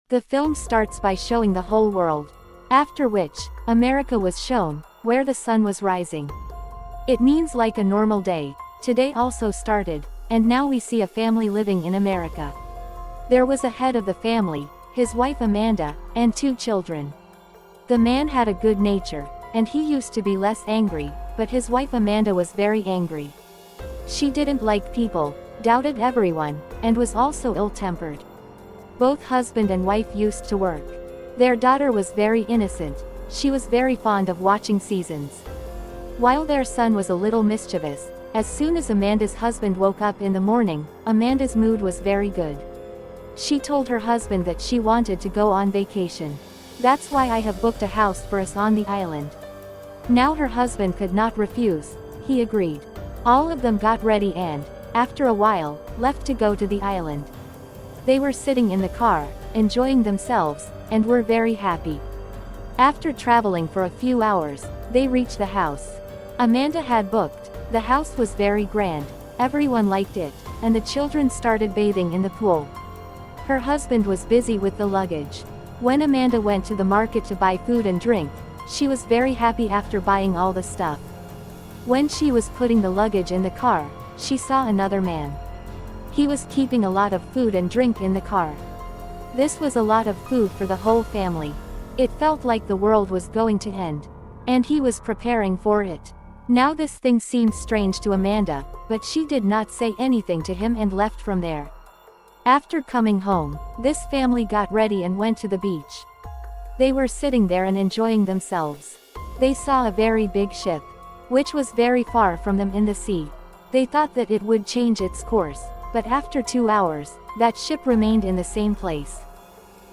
The film starts by showing the whole world. After which, America was shown, where the sun was rising. It means like a normal day. Today also started, and now we see a family living in America. There was a head of the family, his wife Amanda, and 2 children. The man had a good nature, and he used to be less angry, but his wife Amanda was very angry. She didn't like people, doubted everyone, and was also ill-tempered. Both husband and wife used to work. Their daughter was very innocent. She was very fond of watching seasons. While their son was a little mischievous, as soon as Amanda's husband woke up in the morning, Amanda's mood was very good. She told her husband that she wanted to go on vacation. That's why I have booked a house for us on the island. Now her husband could not refuse. He agreed. All of them got ready and, after a while, left to go to the island. They were sitting in the car, enjoying themselves, and were very happy. After traveling for a few hours, they reached the house. Amanda had booked. The house was very grand, everyone liked it, and the children started bathing in the pool. Her husband was busy with the luggage. When Amanda went to the market to buy food and drink, she was very happy after buying all the stuff. When she was putting the luggage in the car, she saw another man. He was keeping a lot of food and drink in the car. This was a lot of food for the whole family. It felt like the world was going to end. And he was preparing for it. Now this thing seemed strange to Amanda, but she did not say anything to him and left from there. After coming home, this family got ready and went to the beach. They were sitting there and enjoying themselves. They saw a very big ship, which was very far from them in the sea. They thought that it would change its course, but after 2 hours, that ship remained in the same place.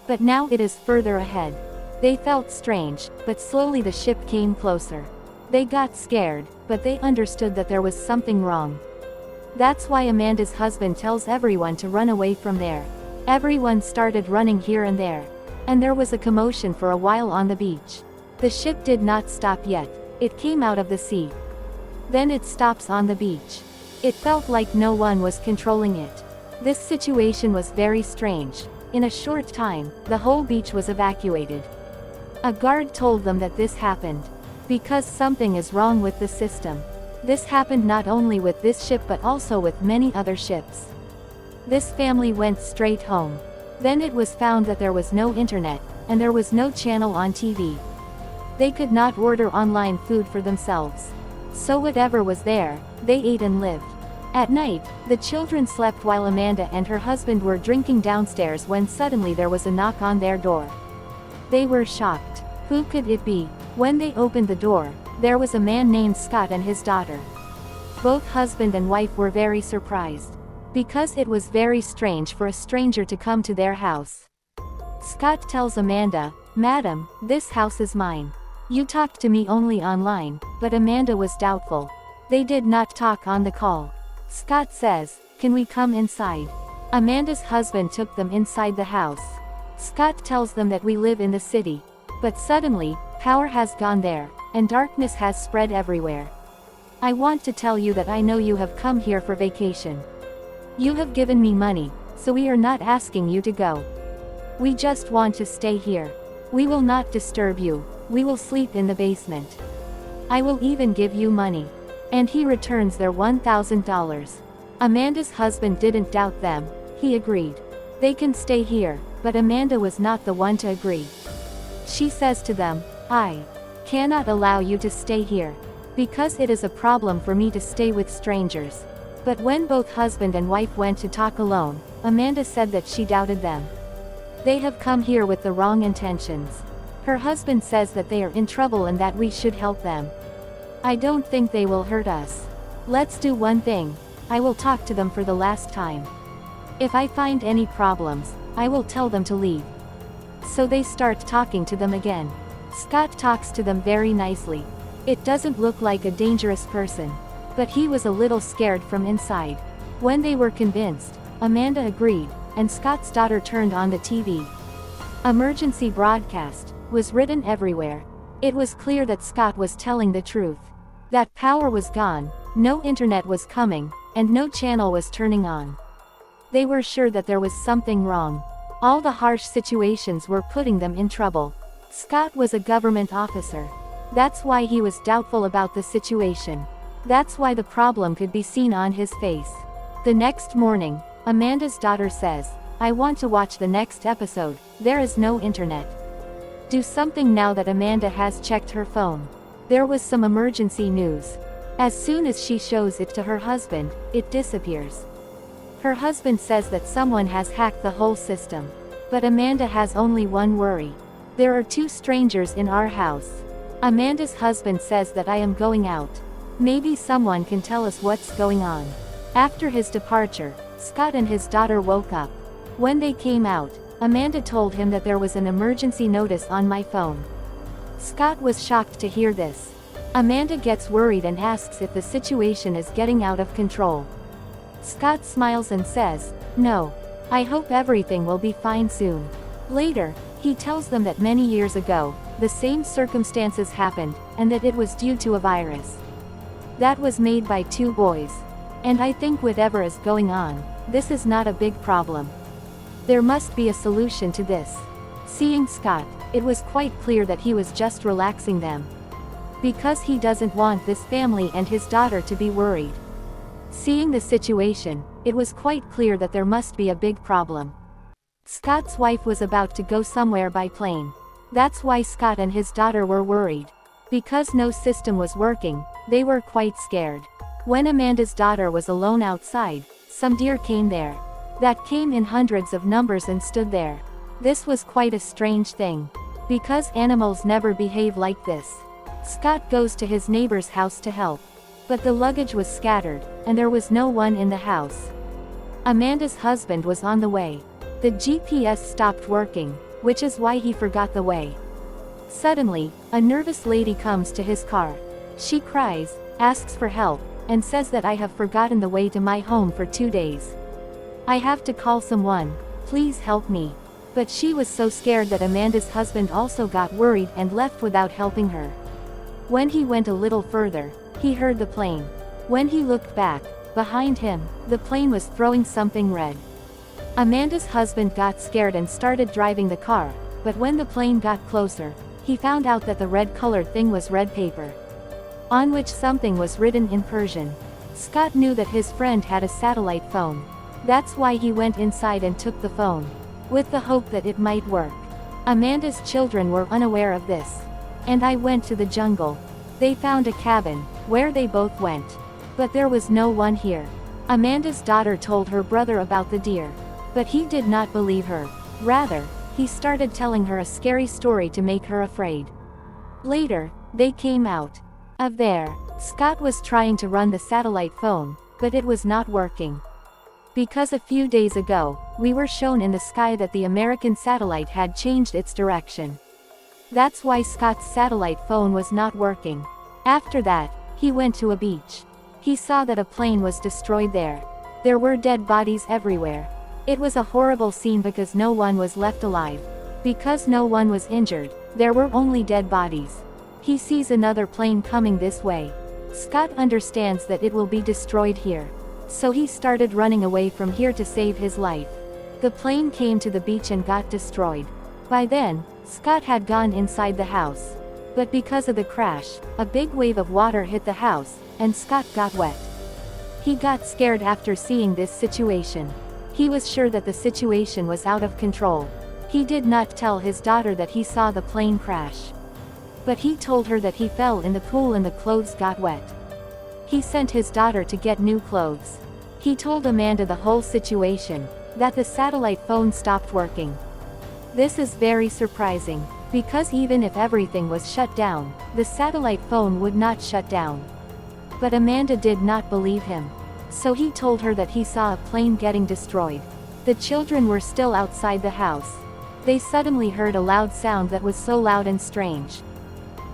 But now it is further ahead. They felt strange, but slowly the ship came closer. They got scared, but they understood that there was something wrong. That's why Amanda's husband tells everyone to run away from there. Everyone started running here and there. And there was a commotion for a while on the beach. The ship did not stop yet. It came out of the sea. Then it stops on the beach. It felt like no one was controlling it. This situation was very strange. In a short time, the whole beach was evacuated. A guard told them that this happened because something is wrong with the system. This happened not only with this ship but also with many other ships. This family went straight home. Then it was found that there was no internet, and there was no channel on TV. They could not order online food for themselves. So whatever was there, they ate and lived. At night, the children slept while Amanda and her husband were drinking downstairs when suddenly there was a knock on their door. They were shocked. Who could it be? When they opened the door, there was a man named Scott and his daughter. Both husband and wife were very surprised, because it was very strange for a stranger to come to their house. Scott tells Amanda, "Madam, this house is mine. You talked to me only online," but Amanda was doubtful. They did not talk on the call. Scott says, "Can we come inside?" Amanda's husband took them inside the house. Scott tells them that we live in the city. But suddenly, power has gone there, and darkness has spread everywhere. I want to tell you that I know you have come here for vacation. You have given me money, so we are not asking you to go. We just want to stay here. We will not disturb you. We will sleep in the basement. I will even give you money." And he returns their $1,000. Amanda's husband didn't doubt them. He agreed. They can stay here, but Amanda was not the one to agree. She says to them, "I cannot allow you to stay here, because it is a problem for me to stay with strangers." But when both husband and wife went to talk alone, Amanda said that she doubted them. They have come here with the wrong intentions. Her husband says that they are in trouble and that we should help them. I don't think they will hurt us. Let's do one thing. I will talk to them for the last time. If I find any problems, I will tell them to leave. So they start talking to them again. Scott talks to them very nicely. It doesn't look like a dangerous person. But he was a little scared from inside. When they were convinced, Amanda agreed, and Scott's daughter turned on the TV. Emergency broadcast was written everywhere. It was clear that Scott was telling the truth. That power was gone, no internet was coming, and no channel was turning on. They were sure that there was something wrong. All the harsh situations were putting them in trouble. Scott was a government officer. That's why he was doubtful about the situation. That's why the problem could be seen on his face. The next morning, Amanda's daughter says, "I want to watch the next episode, there is no internet." Do something now that Amanda has checked her phone. There was some emergency news. As soon as she shows it to her husband, it disappears. Her husband says that someone has hacked the whole system. But Amanda has only one worry. There are two strangers in our house. Amanda's husband says that I am going out. Maybe someone can tell us what's going on. After his departure, Scott and his daughter woke up. When they came out, Amanda told him that there was an emergency notice on my phone. Scott was shocked to hear this. Amanda gets worried and asks if the situation is getting out of control. Scott smiles and says, "No. I hope everything will be fine soon." Later, he tells them that many years ago, the same circumstances happened, and that it was due to a virus that was made by two boys. And I think whatever is going on, this is not a big problem. There must be a solution to this. Seeing Scott, it was quite clear that he was just relaxing them. Because he doesn't want this family and his daughter to be worried. Seeing the situation, it was quite clear that there must be a big problem. Scott's wife was about to go somewhere by plane. That's why Scott and his daughter were worried. Because no system was working, they were quite scared. When Amanda's daughter was alone outside, some deer came there. That came in hundreds of numbers and stood there. This was quite a strange thing. Because animals never behave like this. Scott goes to his neighbor's house to help. But the luggage was scattered, and there was no one in the house. Amanda's husband was on the way. The GPS stopped working, which is why he forgot the way. Suddenly, a nervous lady comes to his car. She cries, asks for help, and says that I have forgotten the way to my home for 2 days. I have to call someone, please help me. But she was so scared that Amanda's husband also got worried and left without helping her. When he went a little further, he heard the plane. When he looked back, behind him, the plane was throwing something red. Amanda's husband got scared and started driving the car, but when the plane got closer, he found out that the red-colored thing was red paper, on which something was written in Persian. Scott knew that his friend had a satellite phone. That's why he went inside and took the phone, with the hope that it might work. Amanda's children were unaware of this. And I went to the jungle. They found a cabin, where they both went. But there was no one here. Amanda's daughter told her brother about the deer. But he did not believe her. Rather, he started telling her a scary story to make her afraid. Later, they came out of there. Scott was trying to run the satellite phone, but it was not working. Because a few days ago, we were shown in the sky that the American satellite had changed its direction. That's why Scott's satellite phone was not working. After that, he went to a beach. He saw that a plane was destroyed there. There were dead bodies everywhere. It was a horrible scene because no one was left alive. Because no one was injured, there were only dead bodies. He sees another plane coming this way. Scott understands that it will be destroyed here. So he started running away from here to save his life. The plane came to the beach and got destroyed. By then, Scott had gone inside the house. But because of the crash, a big wave of water hit the house, and Scott got wet. He got scared after seeing this situation. He was sure that the situation was out of control. He did not tell his daughter that he saw the plane crash. But he told her that he fell in the pool and the clothes got wet. He sent his daughter to get new clothes. He told Amanda the whole situation, that the satellite phone stopped working. This is very surprising, because even if everything was shut down, the satellite phone would not shut down. But Amanda did not believe him. So he told her that he saw a plane getting destroyed. The children were still outside the house. They suddenly heard a loud sound that was so loud and strange.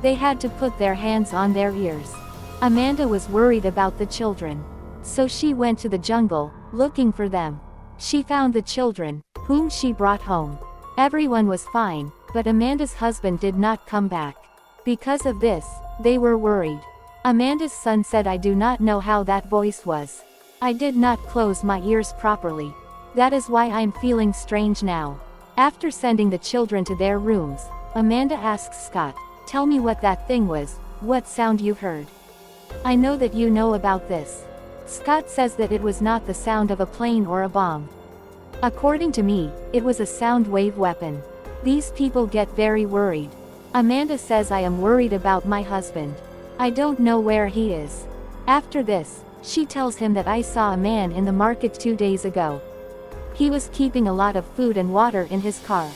They had to put their hands on their ears. Amanda was worried about the children. So she went to the jungle, looking for them. She found the children, whom she brought home. Everyone was fine, but Amanda's husband did not come back. Because of this, they were worried. Amanda's son said, "I do not know how that voice was. I did not close my ears properly. That is why I'm feeling strange now. After sending the children to their rooms, Amanda asks Scott, "Tell me what that thing was, what sound you heard. I know that you know about this." Scott says that it was not the sound of a plane or a bomb. "According to me, it was a sound wave weapon. These people get very worried." Amanda says, "I am worried about my husband. I don't know where he is." After this, she tells him that I saw a man in the market 2 days ago. He was keeping a lot of food and water in his car.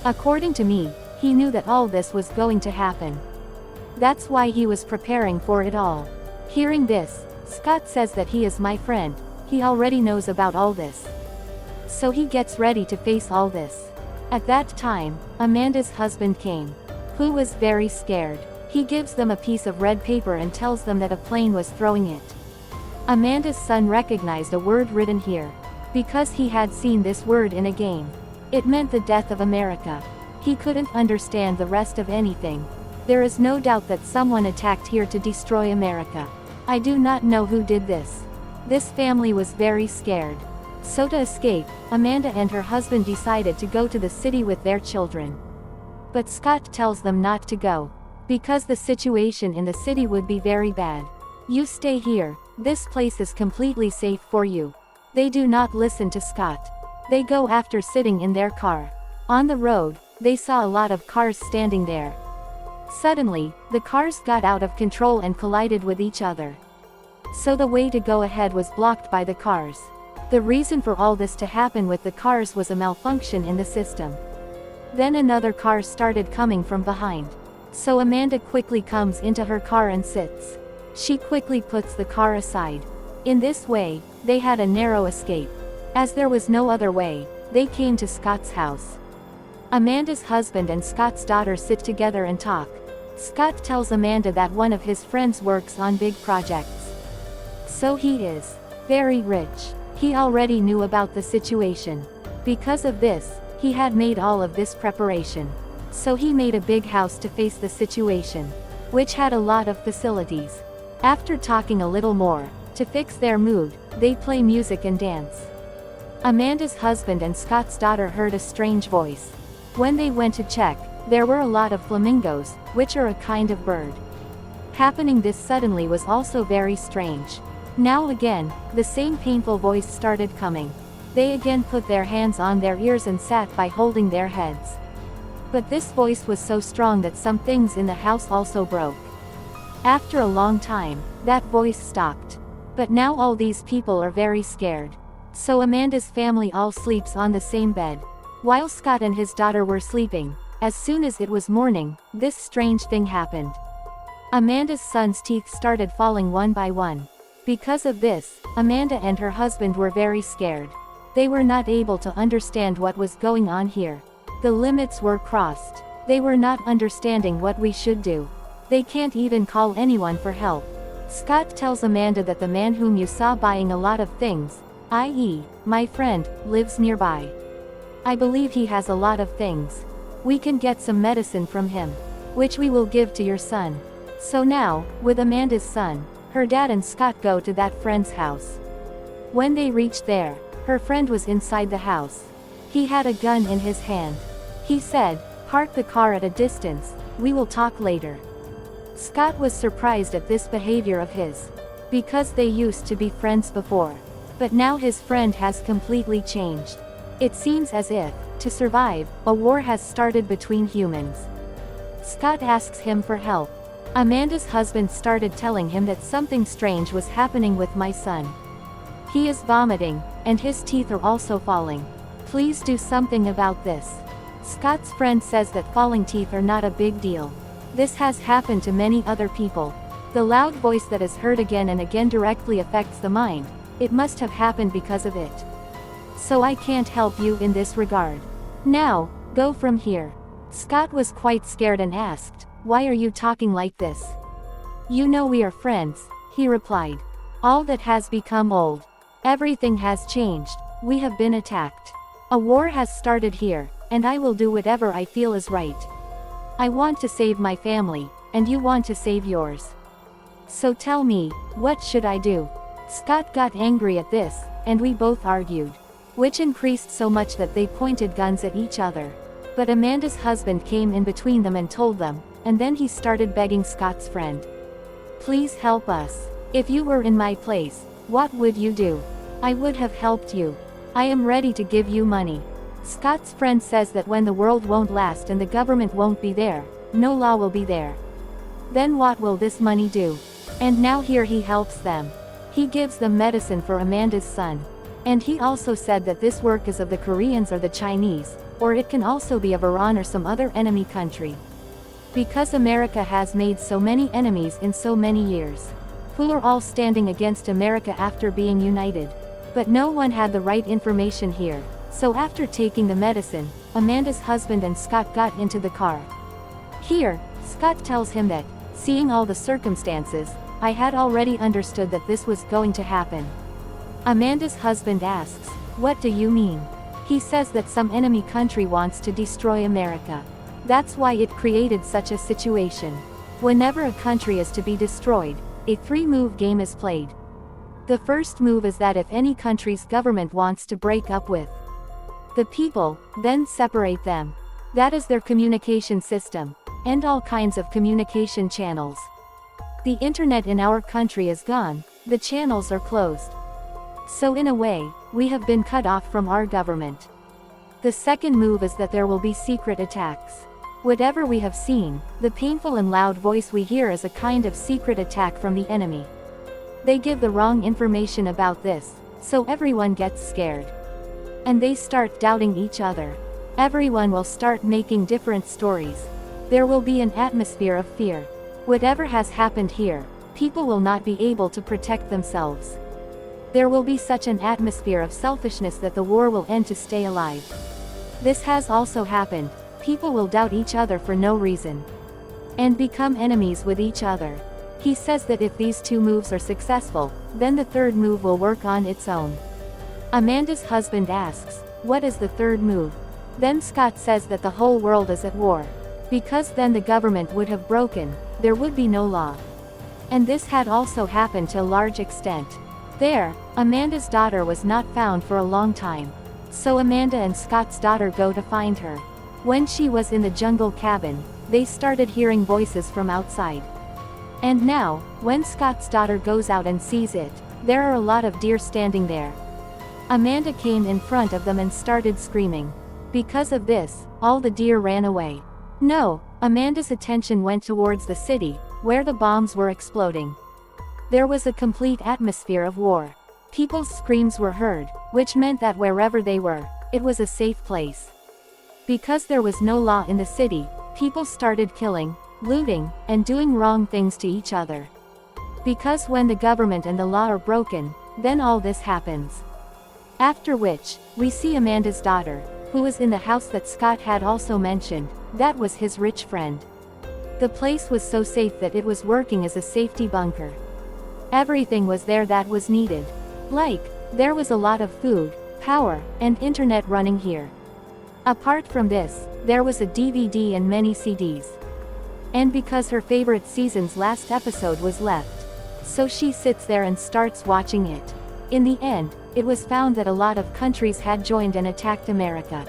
According to me, he knew that all this was going to happen. That's why he was preparing for it all. Hearing this, Scott says that he is my friend, he already knows about all this. So he gets ready to face all this. At that time, Amanda's husband came, who was very scared. He gives them a piece of red paper and tells them that a plane was throwing it. Amanda's son recognized a word written here, because he had seen this word in a game. It meant the death of America. He couldn't understand the rest of anything. There is no doubt that someone attacked here to destroy America. I do not know who did this. This family was very scared. So to escape, Amanda and her husband decided to go to the city with their children. But Scott tells them not to go, because the situation in the city would be very bad. "You stay here, this place is completely safe for you." They do not listen to Scott. They go after sitting in their car. On the road, they saw a lot of cars standing there. Suddenly, the cars got out of control and collided with each other. So the way to go ahead was blocked by the cars. The reason for all this to happen with the cars was a malfunction in the system. Then another car started coming from behind. So Amanda quickly comes into her car and sits. She quickly puts the car aside. In this way, they had a narrow escape. As there was no other way, they came to Scott's house. Amanda's husband and Scott's daughter sit together and talk. Scott tells Amanda that one of his friends works on big projects. So he is very rich. He already knew about the situation. Because of this, he had made all of this preparation. So he made a big house to face the situation, which had a lot of facilities. After talking a little more, to fix their mood, they play music and dance. Amanda's husband and Scott's daughter heard a strange voice. When they went to check, there were a lot of flamingos, which are a kind of bird. Happening this suddenly was also very strange. Now again, the same painful voice started coming. They again put their hands on their ears and sat by holding their heads. But this voice was so strong that some things in the house also broke. After a long time, that voice stopped. But now all these people are very scared. So Amanda's family all sleeps on the same bed. While Scott and his daughter were sleeping, as soon as it was morning, this strange thing happened. Amanda's son's teeth started falling one by one. Because of this, Amanda and her husband were very scared. They were not able to understand what was going on here. The limits were crossed. They were not understanding what we should do. They can't even call anyone for help. Scott tells Amanda that the man whom you saw buying a lot of things, i.e., my friend, lives nearby. I believe he has a lot of things. We can get some medicine from him, which we will give to your son. So now, with Amanda's son, her dad and Scott go to that friend's house. When they reached there, her friend was inside the house. He had a gun in his hand. He said, "Park the car at a distance, we will talk later." Scott was surprised at this behavior of his, because they used to be friends before. But now his friend has completely changed. It seems as if, to survive, a war has started between humans. Scott asks him for help. Amanda's husband started telling him that something strange was happening with my son. He is vomiting, and his teeth are also falling. Please do something about this. Scott's friend says that falling teeth are not a big deal. This has happened to many other people. The loud voice that is heard again and again directly affects the mind. It must have happened because of it. So I can't help you in this regard. Now, go from here. Scott was quite scared and asked, "Why are you talking like this?" "You know we are friends," he replied. "All that has become old. Everything has changed. We have been attacked. A war has started here, and I will do whatever I feel is right. I want to save my family, and you want to save yours. So tell me, what should I do?" Scott got angry at this, and we both argued. which increased so much that they pointed guns at each other. But Amanda's husband came in between them and told them, and then he started begging Scott's friend. Please help us. If you were in my place, what would you do? I would have helped you. I am ready to give you money. Scott's friend says that when the world won't last and the government won't be there, no law will be there. Then what will this money do? And now here he helps them. He gives them medicine for Amanda's son. And he also said that this work is of the Koreans or the Chinese, or it can also be of Iran or some other enemy country. Because America has made so many enemies in so many years, who are all standing against America after being united. But no one had the right information here, so after taking the medicine, Amanda's husband and Scott got into the car. Here, Scott tells him that, seeing all the circumstances, I had already understood that this was going to happen. Amanda's husband asks, what do you mean? He says that some enemy country wants to destroy America. That's why it created such a situation. Whenever a country is to be destroyed, a 3-move game is played. The first move is that if any country's government wants to break up with the people, then separate them. That is their communication system, and all kinds of communication channels. The internet in our country is gone, the channels are closed. So in a way, we have been cut off from our government. The second move is that there will be secret attacks. Whatever we have seen, the painful and loud voice we hear is a kind of secret attack from the enemy. They give the wrong information about this, so everyone gets scared. And they start doubting each other. Everyone will start making different stories. There will be an atmosphere of fear. Whatever has happened here, people will not be able to protect themselves. There will be such an atmosphere of selfishness that the war will end to stay alive. This has also happened. People will doubt each other for no reason, and become enemies with each other. He says that if these 2 moves are successful, then the third move will work on its own. Amanda's husband asks, what is the third move? Then Scott says that the whole world is at war. Because then the government would have broken, there would be no law. And this had also happened to a large extent. There, Amanda's daughter was not found for a long time. So Amanda and Scott's daughter go to find her. When she was in the jungle cabin, they started hearing voices from outside. And now, when Scott's daughter goes out and sees it, there are a lot of deer standing there. Amanda came in front of them and started screaming. Because of this, all the deer ran away. No, Amanda's attention went towards the city, where the bombs were exploding. There was a complete atmosphere of war. People's screams were heard, which meant that wherever they were, it was a safe place. Because there was no law in the city, people started killing, looting, and doing wrong things to each other. Because when the government and the law are broken, then all this happens. After which, we see Amanda's daughter, who was in the house that Scott had also mentioned. That was his rich friend. The place was so safe that it was working as a safety bunker. Everything was there that was needed. Like, there was a lot of food, power, and internet running here. Apart from this, there was a DVD and many CDs. And because her favorite season's last episode was left, so she sits there and starts watching it. In the end, it was found that a lot of countries had joined and attacked America.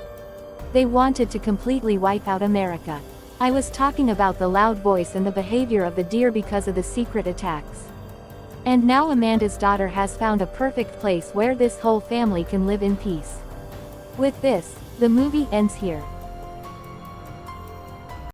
They wanted to completely wipe out America. I was talking about the loud voice and the behavior of the deer because of the secret attacks. And now Amanda's daughter has found a perfect place where this whole family can live in peace. With this, the movie ends here.